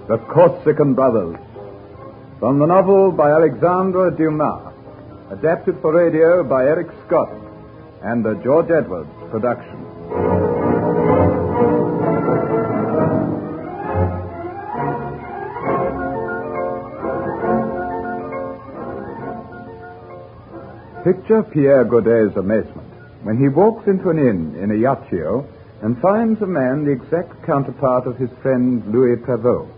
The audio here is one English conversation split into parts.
The Corsican Brothers. From the novel by Alexander Dumas, adapted for radio by Eric Scott, and a George Edwards production. Picture Pierre Godet's amazement when he walks into an inn in Ajaccio and finds a man the exact counterpart of his friend Louis Prevost.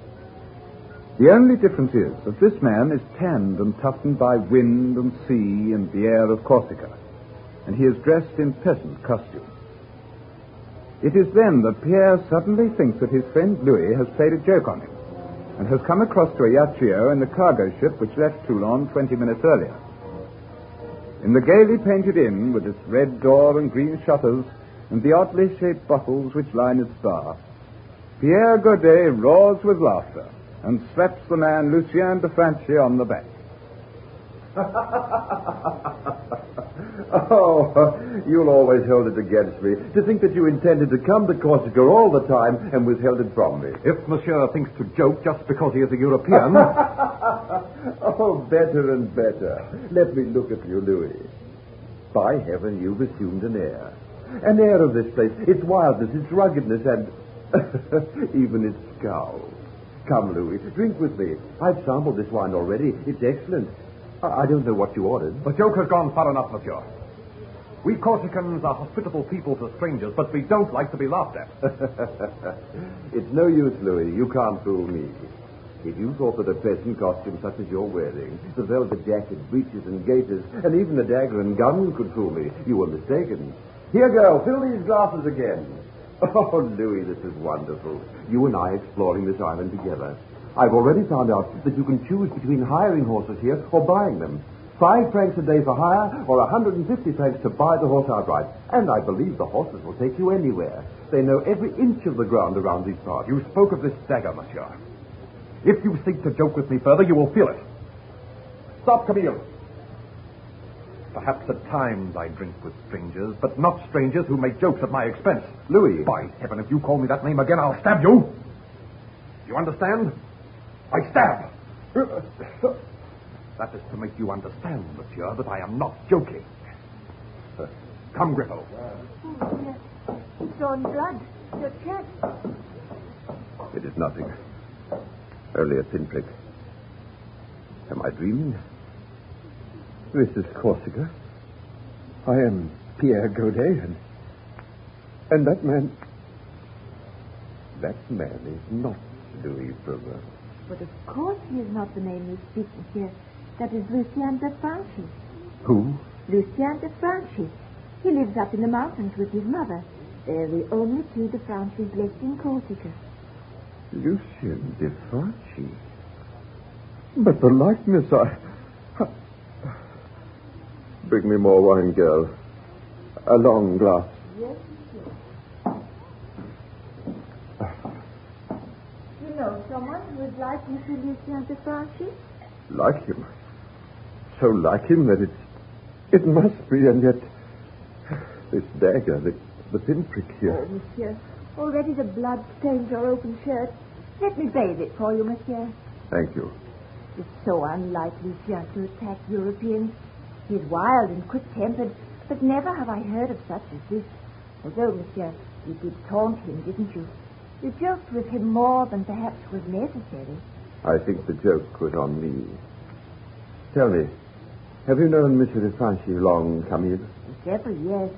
The only difference is that this man is tanned and toughened by wind and sea and the air of Corsica, and he is dressed in peasant costume. It is then that Pierre suddenly thinks that his friend Louis has played a joke on him and has come across to Ajaccio in the cargo ship which left Toulon 20 minutes earlier. In the gaily painted inn, with its red door and green shutters and the oddly shaped bottles which line its bar, Pierre Godet roars with laughter and slaps the man Lucien de Franchi on the back. Oh, you'll always hold it against me to think that you intended to come to Corsica all the time and withheld it from me. If Monsieur thinks to joke just because he is a European... Oh, better and better. Let me look at you, Louis. By heaven, you've assumed an air. An air of this place, its wildness, its ruggedness, and even its scowl. Come, Louis, drink with me. I've sampled this wine already. It's excellent. I don't know what you ordered. The joke has gone far enough, Monsieur. We Corsicans are hospitable people to strangers, but we don't like to be laughed at. It's no use, Louis. You can't fool me. If you thought that a peasant costume such as you're wearing, the velvet jacket, breeches and gaiters, and even a dagger and gun could fool me, you were mistaken. Here, girl, fill these glasses again. Oh, Louis, this is wonderful. You and I exploring this island together. I've already found out that you can choose between hiring horses here or buying them. 5 francs a day for hire or 150 francs to buy the horse outright. And I believe the horses will take you anywhere. They know every inch of the ground around these parts. You spoke of this dagger, Monsieur. If you seek to joke with me further, you will feel it. Stop, Camille. Perhaps at times I drink with strangers, but not strangers who make jokes at my expense. Louis. By heaven, if you call me that name again, I'll stab you. You understand? I stab. That is to make you understand, Monsieur, that I am not joking. Come, Grippo. Oh, yes. Drawn blood. Your chest. It is nothing. Only a pinprick. Am I dreaming? This is Corsica. I am Pierre Godet, and that man... That man is not Louis Prevost. But of course he is not the name you speak, Monsieur. That is Lucien de Franchi. Who? Lucien de Franchi. He lives up in the mountains with his mother. They're the only 2 de Franchis left in Corsica. Lucien de Franchi. But the likeness, Bring me more wine, girl. A long glass. Yes, monsieur. You know someone who would like Monsieur Lucien de Franchi? Like him? So like him that it must be, and yet this dagger, the pinprick here. Oh, monsieur, already the blood stains your open shirt. Let me bathe it for you, monsieur. Thank you. It's so unlike Lucien to attack Europeans. He's wild and quick-tempered, but never have I heard of such as this. Although, monsieur, you did taunt him, didn't you? You joked with him more than perhaps was necessary. I think the joke was on me. Tell me, have you known Monsieur de Franchi long, Camille? Several years.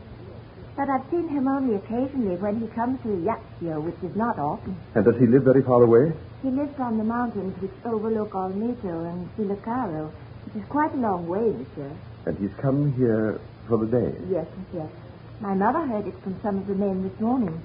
But I've seen him only occasionally when he comes to Ajaccio, which is not often. And does he live very far away? He lives on the mountains which overlook Olmeto and Filocaro, which is quite a long way, monsieur. And he's come here for the day? Yes, monsieur. My mother heard it from some of the men this morning.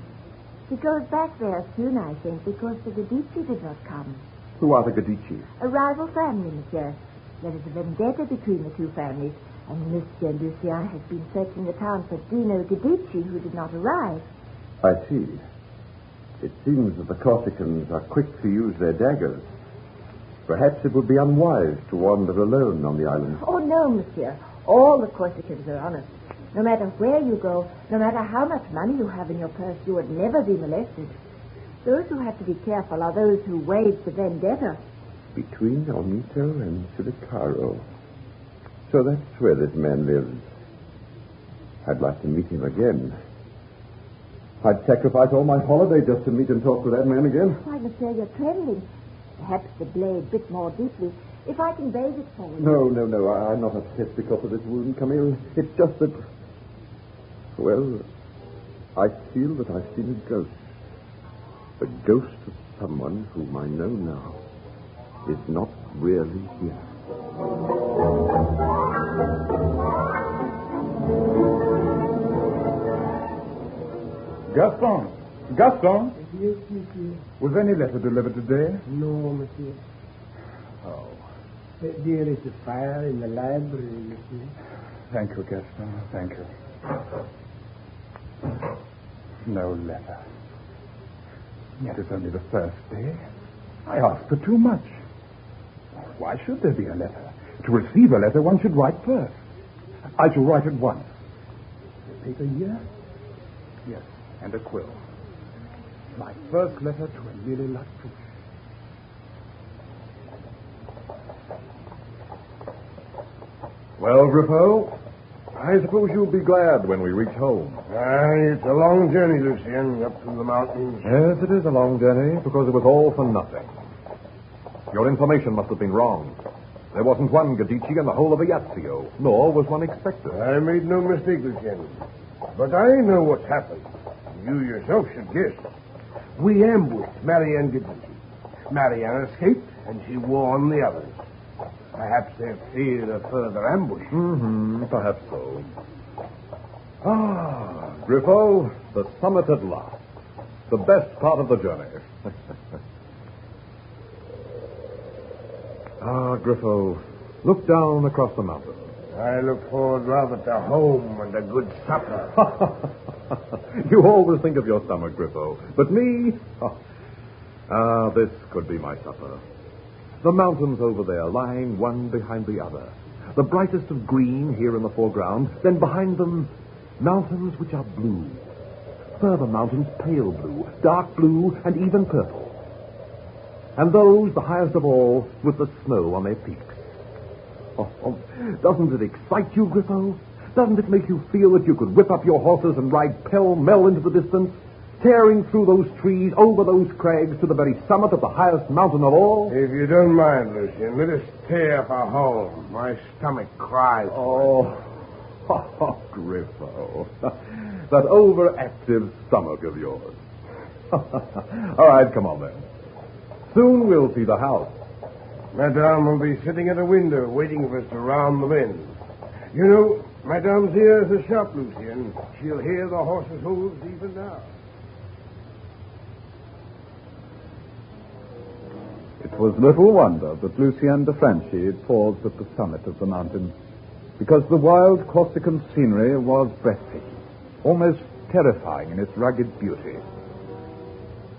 He goes back there soon, I think, because the Gadici did not come. Who are the Gadici? A rival family, monsieur. There is a vendetta between the 2 families, and Monsieur Lucien has been searching the town for Dino Gadici, who did not arrive. I see. It seems that the Corsicans are quick to use their daggers. Perhaps it would be unwise to wander alone on the island. Oh, no, monsieur. All the Corsicans are honest. No matter where you go, no matter how much money you have in your purse, you would never be molested. Those who have to be careful are those who wage the vendetta. Between Onito and Silicaro. So that's where this man lives. I'd like to meet him again. I'd sacrifice all my holiday just to meet and talk to that man again. Why, monsieur, you're trembling. Perhaps the blade bit more deeply. If I can bathe it for you. No. I'm not upset because of this wound, Camille. It's just that... Well, I feel that I've seen a ghost. A ghost of someone whom I know now is not really here. Gaston! Gaston! Yes, monsieur. Was any letter delivered today? No, monsieur. Oh. There is a fire in the library, monsieur. Thank you, Gaston. Thank you. No letter. Yet it's only the first day. I asked for too much. Why should there be a letter? To receive a letter, one should write first. I shall write at once. The paper here? Yes, and a quill. My first letter to Amelie Latouche. Well, Griffo, I suppose you'll be glad when we reach home. It's a long journey, Lucien, up through the mountains. Yes, it is a long journey, because it was all for nothing. Your information must have been wrong. There wasn't one Gadici in the whole of Ajaccio, nor was one expected. I made no mistake, Lucien. But I know what's happened. You yourself should guess. We ambushed Marianne Gadici. Marianne escaped, and she warned the others. Perhaps they feared a further ambush. Perhaps so. Ah, Griffo, the summit at last. The best part of the journey. Griffo, look down across the mountain. I look forward rather to home and a good supper. You always think of your stomach, Griffo. But me? This could be my supper. The mountains over there, lying one behind the other. The brightest of green here in the foreground. Then behind them, mountains which are blue. Further mountains, pale blue, dark blue, and even purple. And those, the highest of all, with the snow on their peaks. Oh, doesn't it excite you, Griffo? Doesn't it make you feel that you could whip up your horses and ride pell-mell into the distance, tearing through those trees, over those crags, to the very summit of the highest mountain of all? If you don't mind, Lucien, let us tear for home. My stomach cries. Oh, Griffo. That overactive stomach of yours. All right, come on then. Soon we'll see the house. Madame will be sitting at a window waiting for us to round the bend. You know, Madame's ear is a sharp, Lucien. She'll hear the horses' hooves even now. It was little wonder that Lucien de Franchi had paused at the summit of the mountain, because the wild Corsican scenery was breathtaking, almost terrifying in its rugged beauty.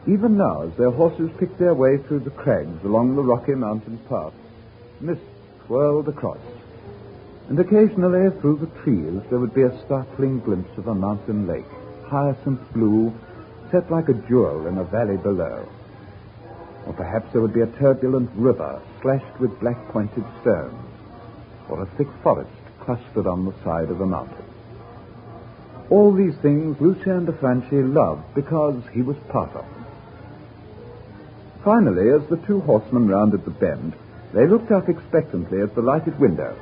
Even now, as their horses picked their way through the crags along the rocky mountain path, mist swirled across, and occasionally through the trees there would be a startling glimpse of a mountain lake, hyacinth blue, set like a jewel in a valley below. Or perhaps there would be a turbulent river slashed with black-pointed stones, or a thick forest clustered on the side of a mountain. All these things Lucien de Franchi loved because he was part of them. Finally, as the two horsemen rounded the bend, they looked up expectantly at the lighted window,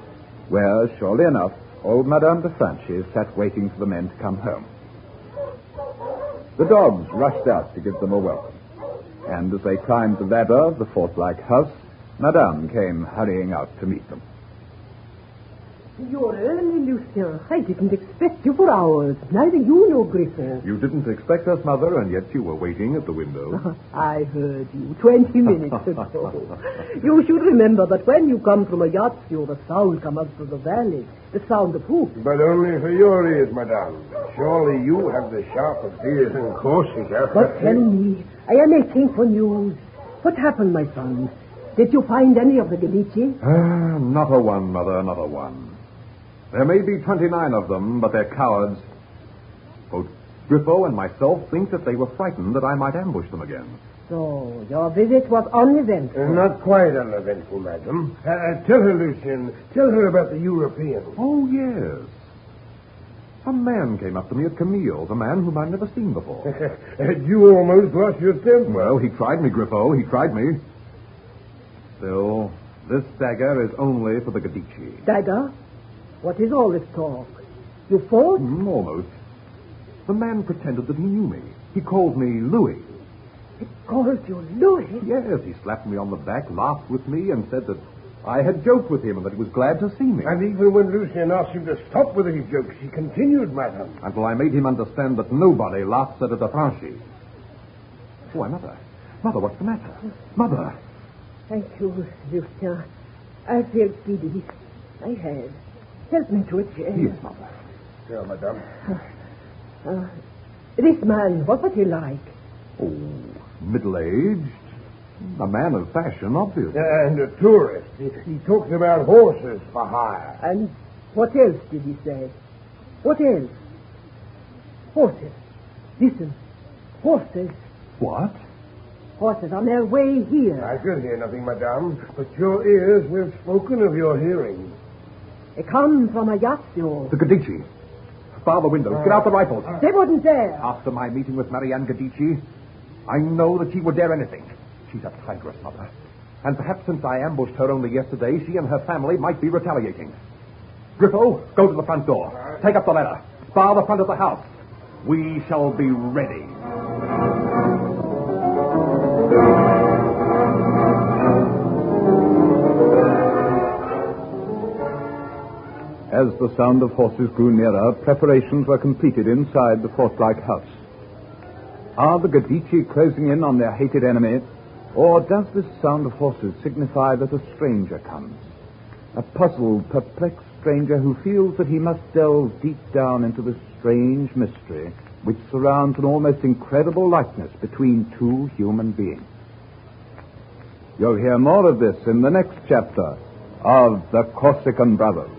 where, surely enough, old Madame de Franchi sat waiting for the men to come home. The dogs rushed out to give them a welcome, and as they climbed the ladder of the fort-like house, Madame came hurrying out to meet them. You're early, Lucien. I didn't expect you for hours. Neither you nor Griffo. You didn't expect us, Mother, and yet you were waiting at the window. I heard you 20 minutes ago. You should remember that when you come from Ajaccio, the sound comes out of the valley. The sound of hoofs. But only for your ears, Madame. Surely you have the sharpest ears in Corsica. But tell me, I am aching for news. What happened, my son? Did you find any of the Gadici? Not a one, Mother, not a one. There may be 29 of them, but they're cowards. Oh, Griffo and myself think that they were frightened that I might ambush them again. So, your visit was uneventful. Not quite uneventful, madam. Tell her, Lucian. Tell her about the European. Oh, yes. A man came up to me at Camille's, a man whom I've never seen before. You almost lost your temper. Well, he tried me, Griffo. He tried me. Still, this dagger is only for the Gadici. Dagger? What is all this talk? You fought? Almost. The man pretended that he knew me. He called me Louis. He called you Louis? Yes, he slapped me on the back, laughed with me, and said that I had joked with him and that he was glad to see me. And even when Lucian asked him to stop with his jokes, he continued, madam. Until I made him understand that nobody laughs at a Franchi. Why, Mother. Mother, what's the matter? Mother. Thank you, Lucien. I feel giddy. I have. Help me to a chair. Yes, Mother. Sure, madam. This man, what was he like? Oh, middle-aged. A man of fashion, obviously. And a tourist. He talked about horses for hire. And what else did he say? What else? Horses. Listen. Horses. What? Horses on their way here. I could hear nothing, madame, but your ears will have spoken of your hearing. They come from a Yazio. The Gadici. Bar the windows. Get out the rifles. They wouldn't dare. After my meeting with Marianne Gadici, I know that she would dare anything. She's a tigress, Mother. And perhaps since I ambushed her only yesterday, she and her family might be retaliating. Griffo, go to the front door. Take up the ladder. Bar the front of the house. We shall be ready. As the sound of horses grew nearer, preparations were completed inside the fort-like house. Are the Gadici closing in on their hated enemy, or does this sound of horses signify that a stranger comes? A puzzled, perplexed stranger who feels that he must delve deep down into the strange mystery which surrounds an almost incredible likeness between two human beings. You'll hear more of this in the next chapter of The Corsican Brothers.